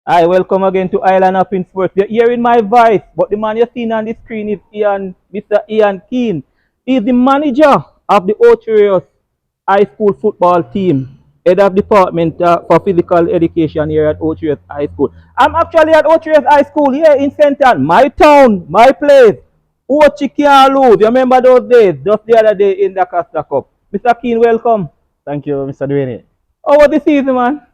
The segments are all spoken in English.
Hi, welcome again to Island Up in Sports. You're hearing my voice, but the man you're seeing on the screen is Eyan, Mr. Eyan Kean. He's the manager of the Ocho Rios High School football team, head of department for physical education here at Ocho Rios High School. I'm actually at Ocho Rios High School here in Central, my town, my place. Ocho can't lose. You remember those days, just the other day in the Costa Cup. Mr. Kean, welcome. Thank you, Mr. Dwayne. How was the season, man?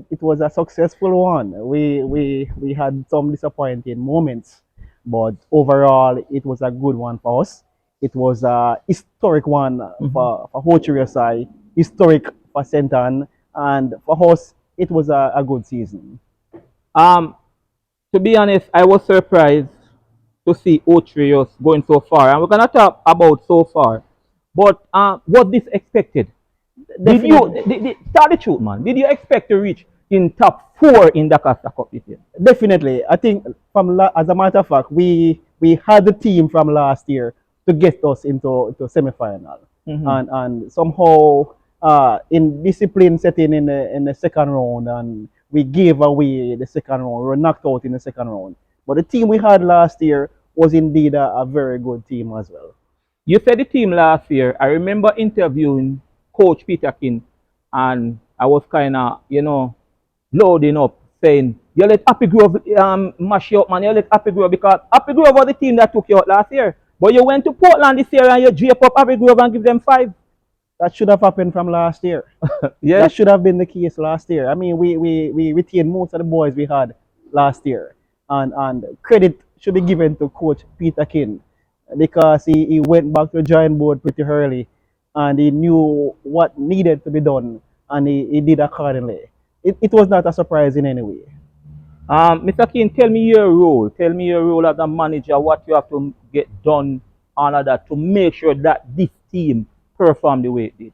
It was a successful one. We had some disappointing moments, but overall, it was a good one for us. It was a historic one Mhm. for HRSI, historic for Senton, and for us, it was a good season. Um, to be honest, I was surprised to see Rios going so far. And we're going to talk about so far. But was this expected? Did you, Definitely, tell the truth, man, did you expect to reach in top four in the Costa Cup this year? definitely. I think as a matter of fact, we had the team from last year to get us into semi-final, Mm-hmm. and somehow in discipline setting in the second round, and we gave away the second round. We were knocked out in the second round. But the team we had last year was indeed a very good team as well. You said the team last year. I remember interviewing Coach Peter Kean, and I was kind of, loading up, saying, you let Happy Grove mash you up, man. You let Happy Grove, because Happy Grove was the team that took you out last year. But you went to Portland this year and you drape up Happy Grove and give them five. That should have happened from last year. Yes? That should have been the case last year. I mean, we retained most of the boys we had last year. And credit should be given to Coach Peter Kean because he went back to the drawing board pretty early and he knew what needed to be done and he did accordingly. It was not a surprise in any way. Mr. Keane, tell me your role. Tell me your role as a manager, what you have to get done, all of that, to make sure that this team perform the way it did.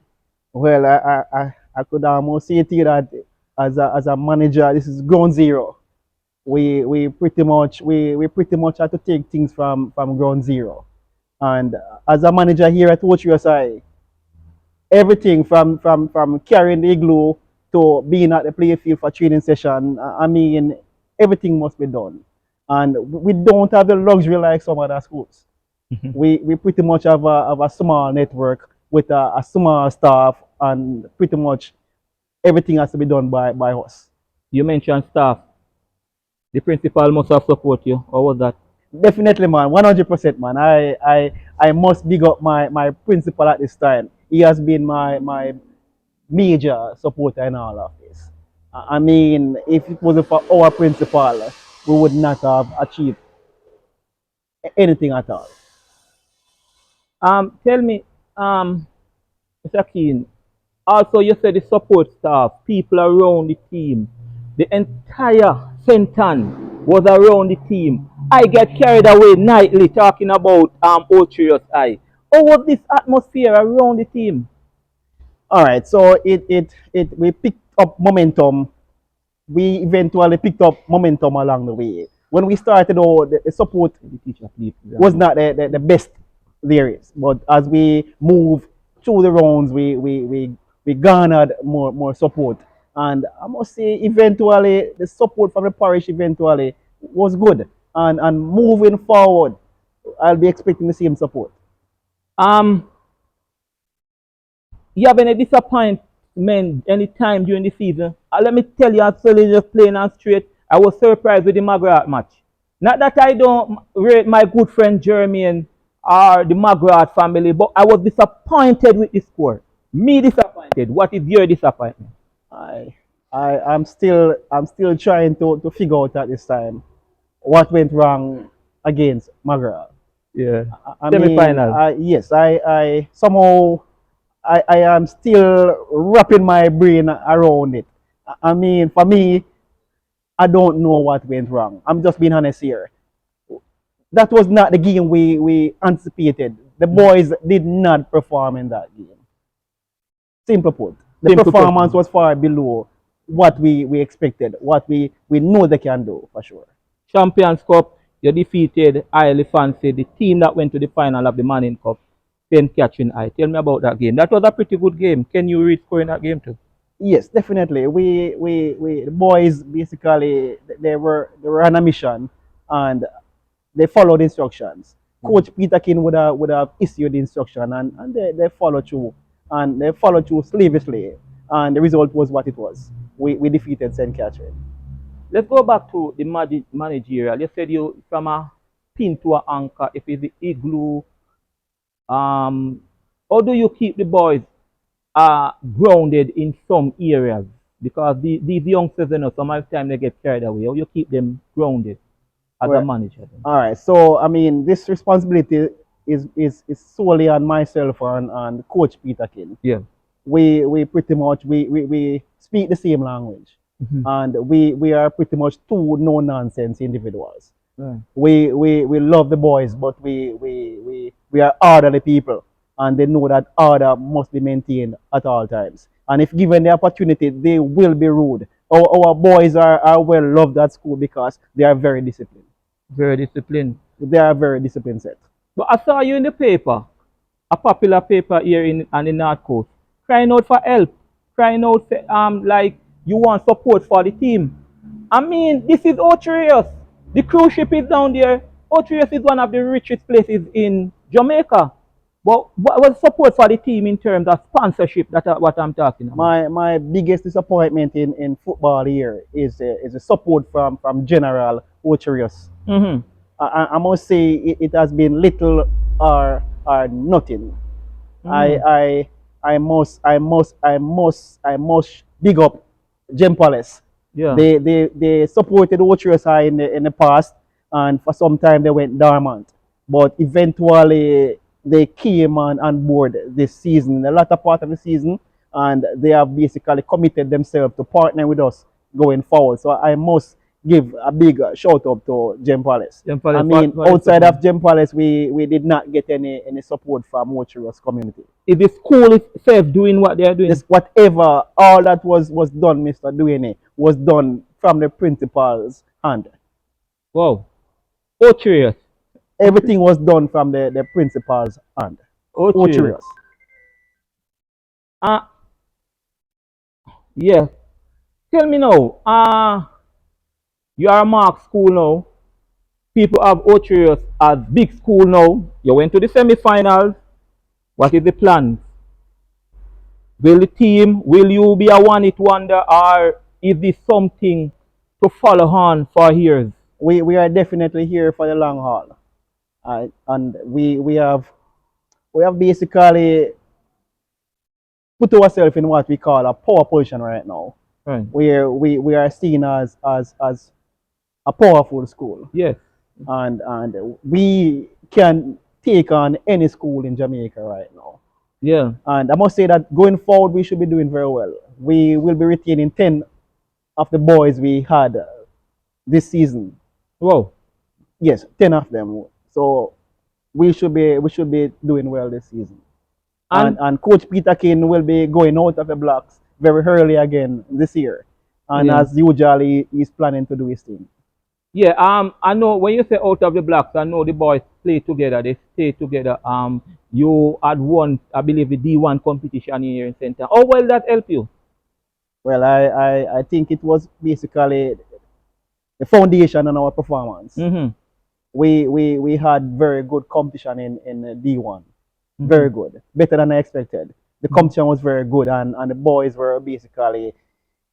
Well, I could almost say to you that as a manager, this is ground zero. We pretty much have to take things from ground zero. And as a manager here at OHUSI, everything from carrying the igloo to being at the play field for training session, I mean, everything must be done. And we don't have the luxury like some other schools. We pretty much have a small network with a small staff, and pretty much everything has to be done by us. You mentioned staff. The principal must have support you. Or was that? Definitely, man. 100%, man. I must big up my principal at this time. He has been my major supporter in all of this. I mean, if it wasn't for our principal, we would not have achieved anything at all. Tell me, Mr. Keane, also you said the support staff, people around the team, the entire Senton was around the team. I get carried away nightly talking about Ultrious I. How was this atmosphere around the team? All right, so it we picked up momentum. We eventually picked up momentum along the way. When we started, the support The teacher, please. was not the best there is. But as we move through the rounds, we garnered more support. And I must say, eventually, the support from the parish eventually was good. And moving forward, I'll be expecting the same support. Um, you have any disappointment any time during the season? Let me tell you, absolutely just plain and straight, I was surprised with the McGrath match. Not that I don't rate my good friend Jeremy or the McGrath family, but I was disappointed with the score. Me disappointed. What is your disappointment? I I'm still trying to figure out at this time what went wrong against Magra. Yeah. I mean, Semi-final. yes, I somehow I am still wrapping my brain around it. I mean, for me, I don't know what went wrong. I'm just being honest here. That was not the game we anticipated. The boys did not perform in that game. Simple put. The Simple performance question. was far below what we expected, what we know they can do for sure. Champions Cup, you defeated highly fancy the team that went to the final of the Manning Cup, St. Catherine High. Tell me about that game. That was a pretty good game. Can you read score in that game too? Yes, definitely. The boys basically they were on a mission, and they followed instructions. Mhm. Coach Peter Kean would have issued the instruction, and they followed through, and they followed through slavishly, and the result was what it was. We defeated St. Catherine. Let's go back to the managerial. You said you from a pin to a anchor. If it's the igloo, um, how do you keep the boys grounded in some areas? Because these youngsters, you know, some of the time they get carried away. How you keep them grounded as a Well, manager? Then? all right. So I mean, this responsibility is solely on myself and Coach Peter Kean. Yeah. We pretty much we speak the same language, Mhm. and we are pretty much two no nonsense individuals. Right. We love the boys, but we are orderly people, and they know that order must be maintained at all times. And if given the opportunity, they will be rude. Our boys are well loved at school because they are very disciplined. Very disciplined. They are very disciplined set. But I saw you in the paper, a popular paper here in on the North Coast, crying out for help, crying out like you want support for the team. I mean, this is Ocho. The cruise ship is down there. Ocho is one of the richest places in Jamaica. But what was support for the team in terms of sponsorship? That's what I'm talking about. My biggest disappointment in football here is the support from General Ocherius. Mm-hmm. I must say it has been little or nothing. Mm. I must big up Gem Palace. Yeah. They supported Ocherius in the past, and for some time they went dormant. But eventually they came on board this season, the latter part of the season, and they have basically committed themselves to partner with us going forward. So I must give a big shout out to Gem Palace. Them I fellas, mean, what is outside support? of Gem Palace, we did not get any support from Ocherius community. Is the school itself doing what they are doing? This whatever all that was done, Mr. Duane, was done from the principal's hand. Wow. Ocho. Everything was done from the principal's hand. Ocho. Ocherius. Uh, yeah. Tell me now. You are a Mark school now. People have Ocho as big school now. You went to the semi-finals. What is the plan? Will you be a one-hit wonder, or is this something to follow on for years? We are definitely here for the long haul. And we have basically put ourselves in what we call a power position right now, Right. where we are seen as a powerful school, Yes. and we can take on any school in Jamaica right now. Yeah. And I must say that going forward, we should be doing very well. We will be retaining 10 of the boys we had this season. Wow. Yes, 10 of them. So we should be doing well this season. And And and Coach Peter Kean will be going out of the blocks very early again this year. And yeah. as usually, he's planning to do his thing. Yeah, I know when you say out of the blocks, I know the boys play together, they stay together. You had won, I believe, the D1 competition here in Center. How well that help you? Well, I think it was basically the foundation on our performance. Mm-hmm. We had very good competition in D1. Mm-hmm. Very good. Better than I expected. The competition was very good, and the boys were basically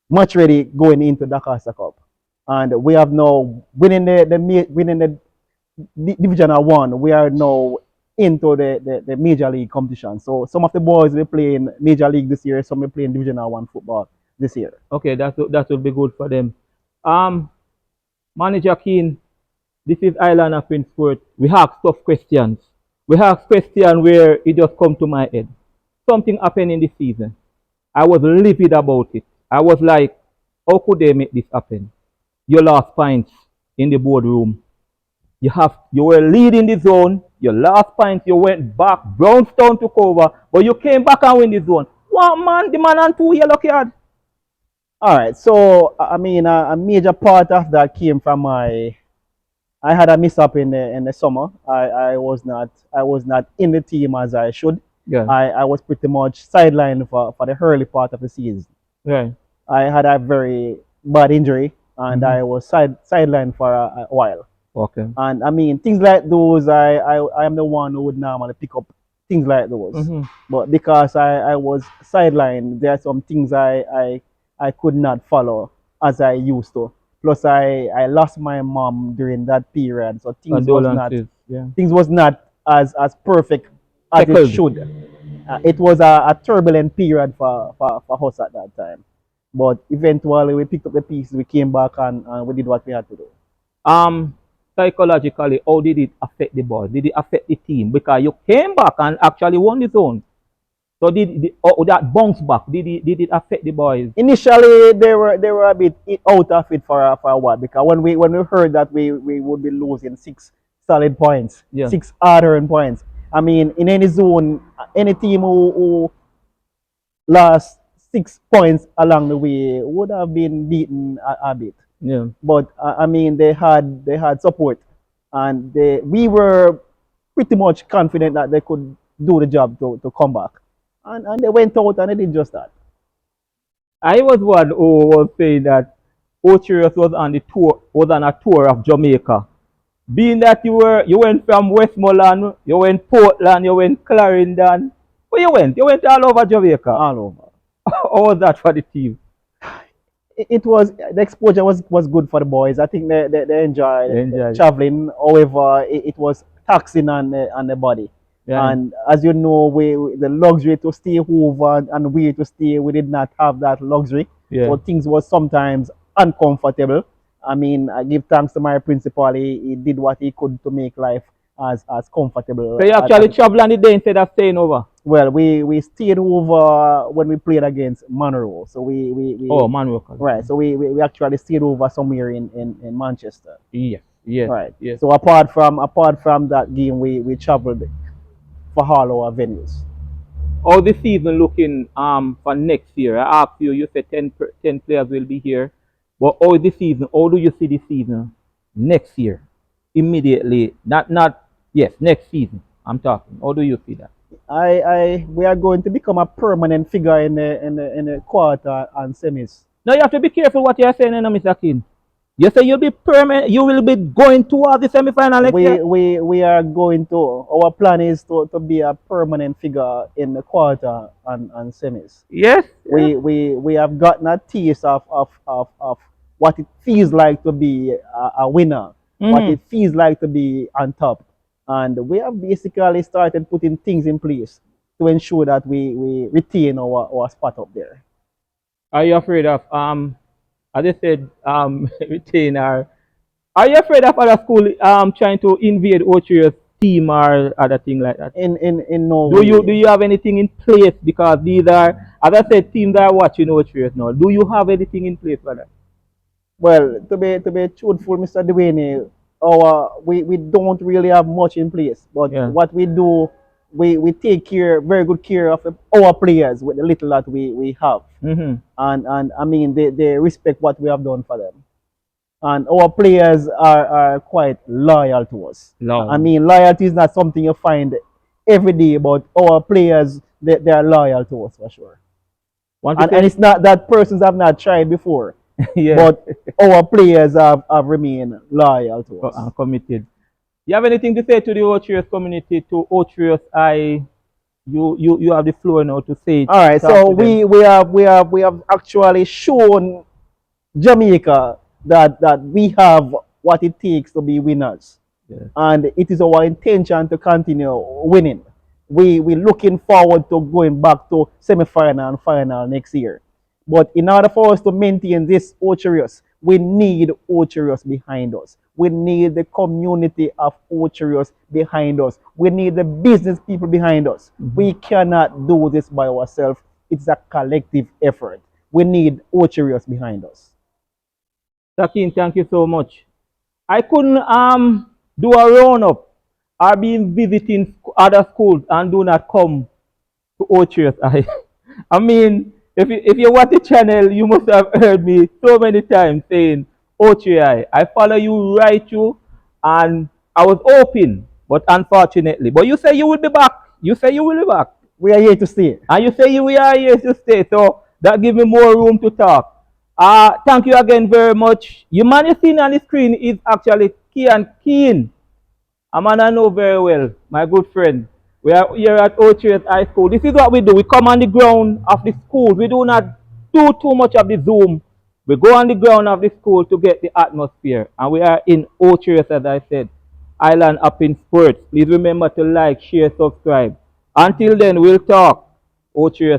much ready going into the Casa Cup. And we have now winning the Divisional 1, we are now into the Major League competition. So some of the boys will play in Major League this year, some will play in Divisional 1 football this year. Okay, that will be good for them. Manager Kean, this is Island of Prince. We ask tough questions. We ask questions where it just come to my head. Something happened in this season. I was livid about it. I was like, how could they make this happen? You lost points in the boardroom. You were leading the zone. You lost points. You went back. Brownstone took over, but you came back and win the zone. One man, the man on 2 yellow card. All right. So I mean, a major part of that came from I had a mishap in the summer. I was not in the team as I should. Yeah. I was pretty much sidelined for the early part of the season. Right. I had a very bad injury, and Mhm. I was sidelined for a while. Okay. And I mean, things like those, I am the one who would normally pick up things like those. Mhm. But because I was sidelined, there are some things I could not follow as I used to. Plus, I lost my mom during that period, so Condolences. Yeah. things was not as perfect as it Tackled. should. It was a turbulent period for us at that time. But eventually, we picked up the pieces, we came back, and we did what we had to do. Um, Psychologically, how did it affect the boys? Did it affect the team? Because you came back and actually won the zone. So that bounce back? Did it affect the boys? Initially, they were a bit out of it for a while, because when we heard that we would be losing 6 solid points, Yeah. 6 hard-earned points. I mean, in any zone, any team who lost 6 points along the way would have been beaten a bit. Yeah. But I mean, they had support, and we were pretty much confident that they could do the job to come back, and they went out and they did just that. I was one who was saying that Ocho was on a tour of Jamaica. Being that you went from Westmoreland, you went Portland, you went Clarendon. Where you went? You went all over Jamaica. All over. How was that for the team? It was, the exposure was good for the boys. I think they enjoyed They enjoyed it. traveling. However, it was taxing on the body. Yeah. And as you know, the luxury to stay over and we to stay, we did not have that luxury. Yeah. So things was sometimes uncomfortable. I mean, I give thanks to my principal. He did what he could to make life as comfortable. So you actually traveled on the day instead of staying over? Well, we stayed over when we played against Monroe. So we Oh, man, right. So we actually stayed over somewhere in Manchester. Yes, yes, Right. yes. So apart from that game, we traveled for all our venues. How the season looking for next year? I asked you, you said 10 players will be here. But how the season, how do you see the season next year? Immediately. Yes, next season. I'm talking. How do you see that? We are going to become a permanent figure in the quarter and semis. Now you have to be careful what you're saying, Mr. Kean. You say you'll be permanent, you will be going towards the semi-final next year? We are going to, our plan is to be a permanent figure in the quarter and semis. Yes. We have gotten a taste of what it feels like to be a winner, what it feels like to be on top. And we have basically started putting things in place to ensure that we retain our spot up there. Are you afraid of as I said, retain our are you afraid of other school trying to invade Ocho's team or other thing like that? In no Do way. you have anything in place? Because these are, as I said, teams are watching Ocho now. Do you have anything in place for that? Well, to be truthful, Mr. Dwayne, we don't really have much in place. But Yeah. what we do, we take very good care of our players with the little that we have. Mm-hmm. And I mean, they respect what we have done for them. And our players are quite loyal to us. Loyal. I mean, loyalty is not something you find every day, but our players, they are loyal to us for sure. And it's not that persons have not tried before, Yeah. but our players have remained loyal to us. Committed. You have anything to say to the Otrius community, to Otrius? You have the floor now to say it. All right, Talk so to them. we have actually shown Jamaica that we have what it takes to be winners. Yeah. And it is our intention to continue winning. We're looking forward to going back to semi-final and final next year. But in order for us to maintain this Ocherios, we need Ocherios behind us. We need the community of Ocherios behind us. We need the business people behind us. We cannot do this by ourselves. It's a collective effort. We need Ocherios behind us. Kean, thank you so much. I couldn't do a round-up or be visiting other schools and do not come to Otrius. I mean, if you watch the channel, you must have heard me so many times saying, Otrius, I follow you right through, and I was hoping, but unfortunately. But you say you will be back. You say you will be back. We are here to stay. And you say we are here to stay. So that give me more room to talk. Thank you again very much. You man you seen on the screen is actually Kean. A man I know very well, my good friend. We are here at Ocho High School. This is what we do. We come on the ground of the school. We do not do too much of the Zoom. We go on the ground of the school to get the atmosphere. And we are in Ocho, as I said. Island up in sports. Please remember to like, share, subscribe. Until then, we'll talk. Ocho.